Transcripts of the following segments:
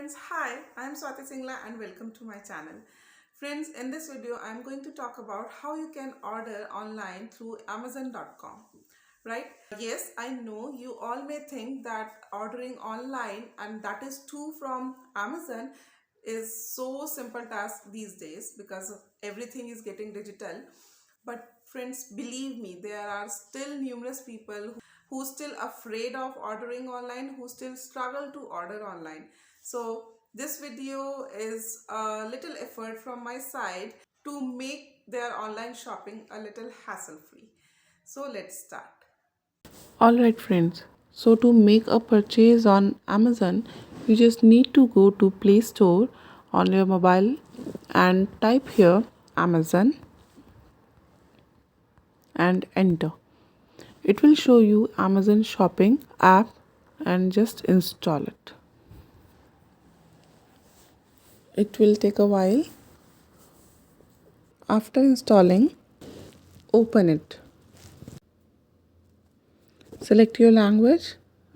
friends, hi, I am Swati Singla and welcome to my channel. Friends, in this video I am going to talk about how you can order online through Amazon.com. Right? Yes, I know you all may think that ordering online and that is too from Amazon is so simple task these days because everything is getting digital. But friends, believe me, there are still numerous people who still afraid of ordering online, who still struggle to order online. So this video is a little effort from my side to make their online shopping a little hassle free. So let's start. Alright friends, so to make a purchase on Amazon, you just need to go to Play Store on your mobile and type here Amazon and enter. It will show you Amazon shopping app and just install it. It will take a while. After installing, open it. Select your language.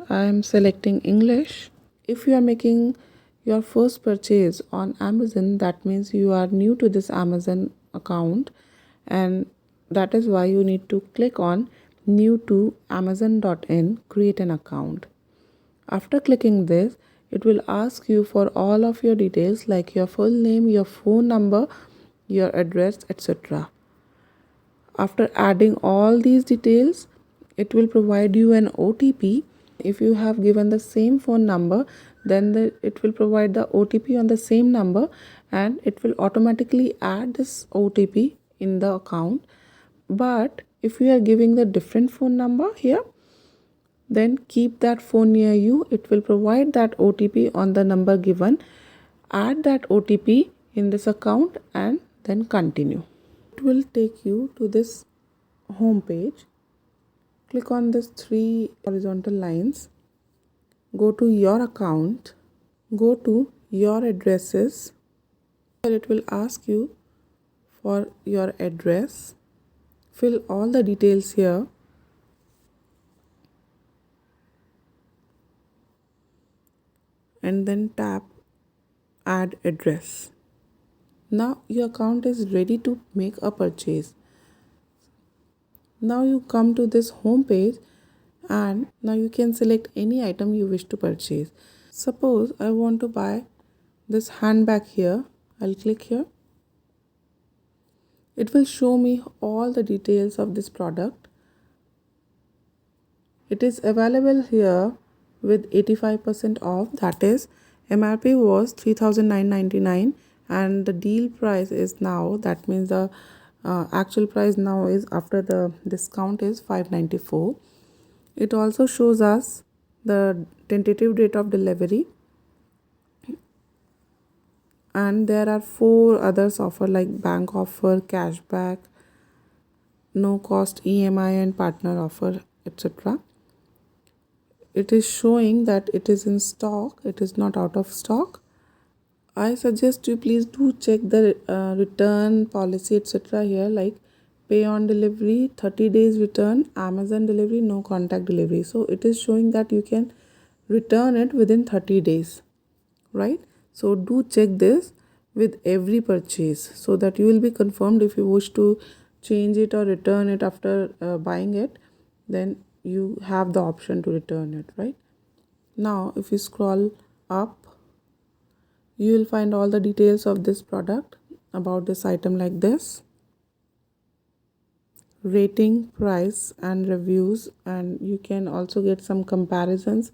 I am selecting English. If you are making your first purchase on Amazon, that means you are new to this Amazon account, and that is why you need to click on new to amazon.in, create an account. After clicking this, it will ask you for all of your details like your full name, your phone number, your address, etc. After adding all these details, it will provide you an OTP. If you have given the same phone number, then it will provide the OTP on the same number and it will automatically add this OTP in the account. But if you are giving the different phone number here, then keep that phone near you. It will provide that OTP on the number given. Add that OTP in this account and then continue. It will take you to this home page. Click on these three horizontal lines. Go to your account. Go to your addresses. It will ask you for your address. Fill all the details here. And then tap add address. Now your account is ready to make a purchase. Now you come to this home page and now you can select any item you wish to purchase. Suppose I want to buy this handbag here. I'll click here. It will show me all the details of this product. It is available here with 85% off, that is MRP was 3,999 and the deal price is now, that means the actual price now is after the discount is 594. It also shows us the tentative date of delivery, and there are 4 others offer like bank offer, cashback, no cost EMI and partner offer, etc. It is showing that it is in stock, it is not out of stock. I suggest you please do check the return policy etc. here, like pay on delivery, 30 days return, Amazon delivery, no contact delivery. So it is showing that you can return it within 30 days, right? So do check this with every purchase so that you will be confirmed. If you wish to change it or return it after buying it, then you have the option to return it, right? Now if you scroll up, you will find all the details of this product, about this item like this, rating, price and reviews, and you can also get some comparisons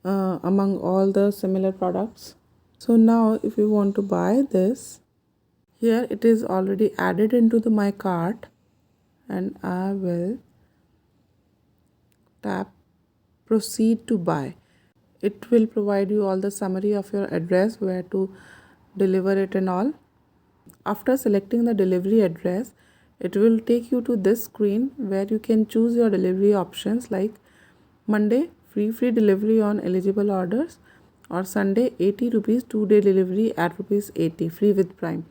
among all the similar products. So now if you want to buy this, here it is already added into my cart and I will tap proceed to buy. It will provide you all the summary of your address, where to deliver it and all. After selecting the delivery address, it will take you to this screen where you can choose your delivery options like Monday free delivery on eligible orders, or Sunday 80 rupees 2-day delivery at rupees 80 free with Prime.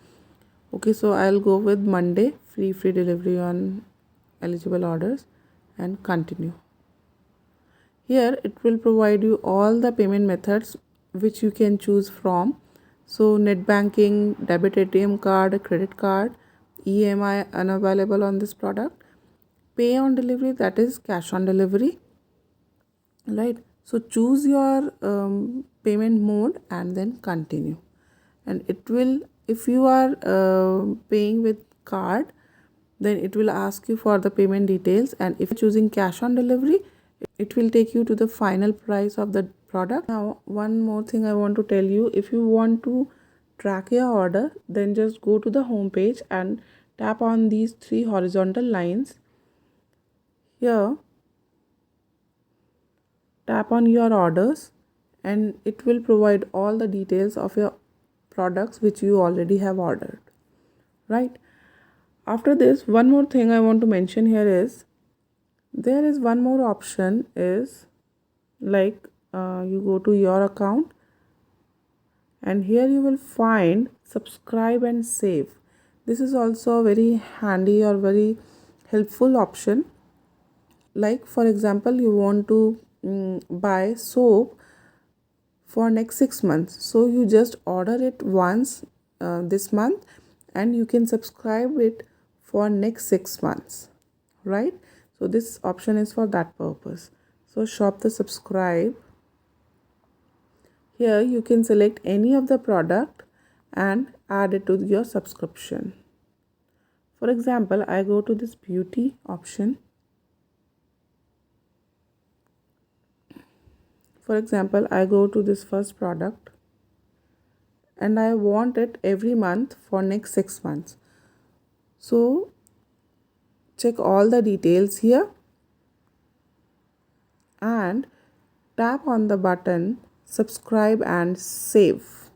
Okay, so I'll go with Monday free delivery on eligible orders and continue. Here it will provide you all the payment methods which you can choose from. So net banking, debit ATM card, credit card, EMI unavailable on this product. Pay on delivery, that is cash on delivery, right? So choose your payment mode and then continue, and it will, if you are paying with card, then it will ask you for the payment details, and if you're choosing cash on delivery, it will take you to the final price of the product. Now one more thing I want to tell you, if you want to track your order, then just go to the home page and tap on these three horizontal lines here. Tap on your orders and it will provide all the details of your products which you already have ordered, right? After this, one more thing I want to mention here is there is one more option is like you go to your account and here you will find subscribe and save. This is also a very handy or very helpful option. Like for example, you want to buy soap for next 6 months, so you just order it once this month and you can subscribe it for next 6 months, right? So this option is for that purpose. So shop the subscribe. Here you can select any of the product and add it to your subscription. For example, I go to this beauty option. For example, I go to this first product and I want it every month for next 6 months. So check all the details here and tap on the button subscribe and save.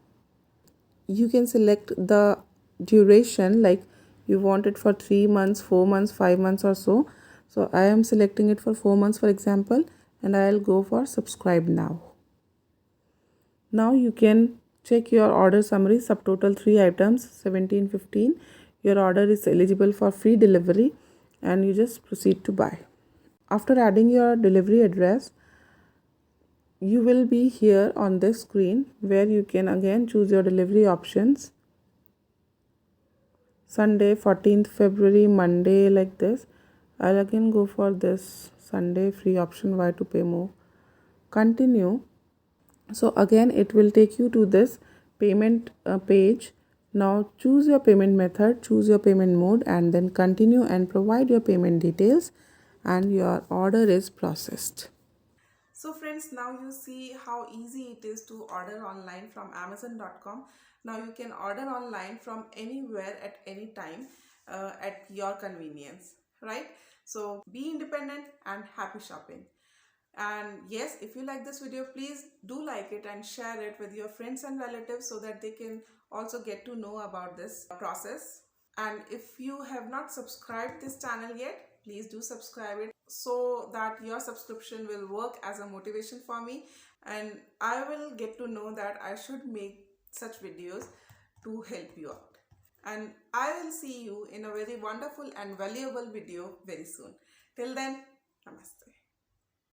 You can select the duration, like you want it for 3 months, 4 months, 5 months or so. So I am selecting it for 4 months for example, and I'll go for subscribe now. Now you can check your order summary, subtotal 3 items 1715. Your order is eligible for free delivery and you just proceed to buy. After adding your delivery address, you will be here on this screen where you can again choose your delivery options. Sunday 14th February, Monday, like this. I'll again go for this Sunday free option, why to pay more. Continue. So again it will take you to this payment page. Now choose your payment method, choose your payment mode and then continue and provide your payment details and your order is processed. So friends, now you see how easy it is to order online from Amazon.com. Now you can order online from anywhere at any time at your convenience, right? So be independent and happy shopping. And yes, if you like this video, please do like it and share it with your friends and relatives so that they can also get to know about this process. And if you have not subscribed this channel yet, please do subscribe it so that your subscription will work as a motivation for me and I will get to know that I should make such videos to help you out. And I will see you in a very wonderful and valuable video very soon. Till then, namaste.